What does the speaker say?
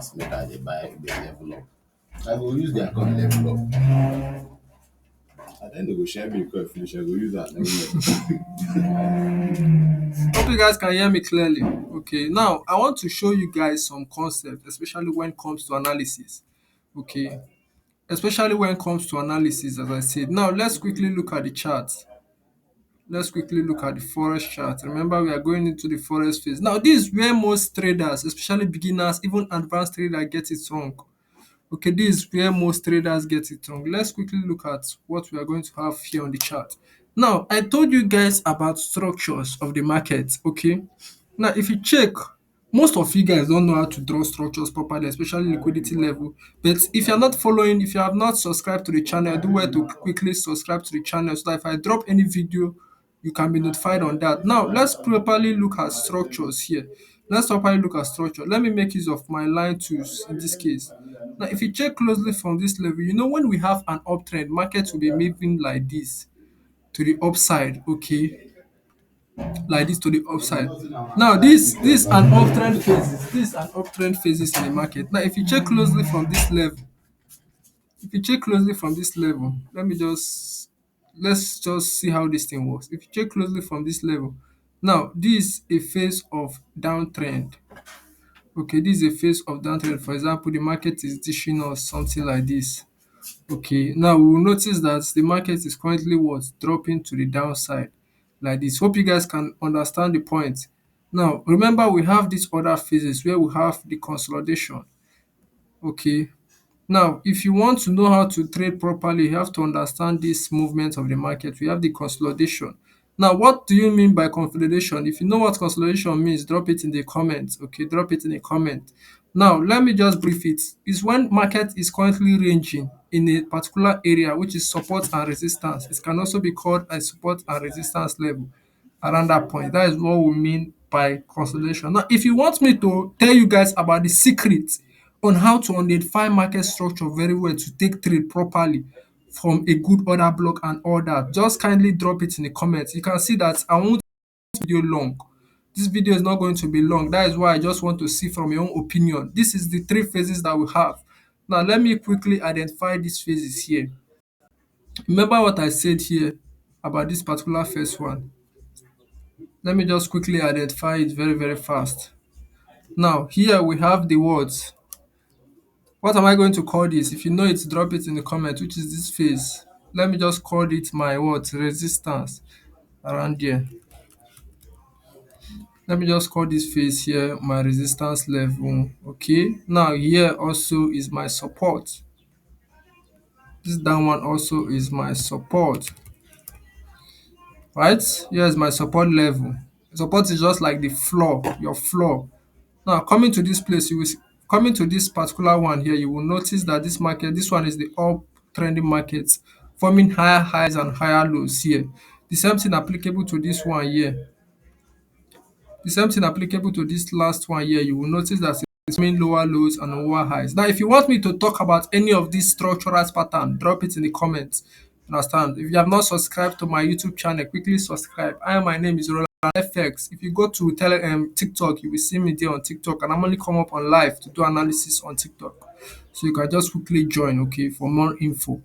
pass make I dey buy dey level up. I go use their account level up. And then they go share me before I finish. I go use that level Hope you guys can hear me clearly. Okay, now I want to show you guys some concepts, especially when it comes to analysis. Okay, especially when it comes to analysis, as I said. Now let's quickly look at the chart. Let's quickly look at the forest chart. Remember, we are going into the forest phase. Now, this is where most traders, especially beginners, even advanced traders, get it wrong. Okay, this is where most traders get it wrong. Let's quickly look at what we are going to have here on the chart. Now, I told you guys about structures of the market. Okay, now if you check, most of you guys don't know how to draw structures properly, especially liquidity level. But if you're not following, if you have not subscribed to the channel, do well to quickly subscribe to the channel so that if I drop any video, you can be notified on that. Now, let's properly look at structures here. Let's properly look at structure. Let me make use of my line tools in this case. Now, if you check closely from this level, you know when we have an uptrend, market will be moving like this to the upside, okay? Like this to the upside. Now, this an uptrend phases. This is an uptrend phases in the market. Now, if you check closely from this level, if you check closely from this level, let's just see how this thing works. If you check closely from this level, now this is a phase of downtrend. Okay, this is a phase of downtrend. For example, the market is dishing us something like this. Okay, now we will notice that the market is currently what dropping to the downside like this. Hope you guys can understand the point. Now, remember we have these other phases where we have the consolidation. Okay, now, if you want to know how to trade properly, you have to understand this movement of the market. We have the consolidation. Now, what do you mean by consolidation? If you know what consolidation means, drop it in the comments. Okay, drop it in the comment. Now, let me just brief it. It's when market is currently ranging in a particular area, which is support and resistance. It can also be called a support and resistance level around that point. That is what we mean by consolidation. Now, if you want me to tell you guys about the secret on how to identify market structure very well to take trade properly from a good order block and all that, just kindly drop it in the comments. You can see that I won't video long. This video is not going to be long. That is why I just want to see from your own opinion. This is the three phases that we have. Now, let me quickly identify these phases here. Remember what I said here about this particular first one. Let me just quickly identify it very, very fast. Now, here we have the words. What am I going to call this? If you know it, drop it in the comment, which is this phase. Let me just call it my what? Resistance around here. Let me just call this phase here my resistance level. Okay. Now, here also is my support. This down one also is my support. Right? Here is my support level. Support is just like the floor, your floor. Now, coming to this place, coming to this particular one here, you will notice that this market, this one is the up trending market, forming higher highs and higher lows here. The same thing applicable to this one here. The same thing applicable to this last one here. You will notice that it's forming lower lows and lower highs. Now, if you want me to talk about any of these structural pattern, drop it in the comments. Understand? If you have not subscribed to my YouTube channel, quickly subscribe. My name is Roland FX. If you go to TikTok, you will see me there on TikTok, and I'm only come up on live to do analysis on TikTok. So you can just quickly join, okay, for more info.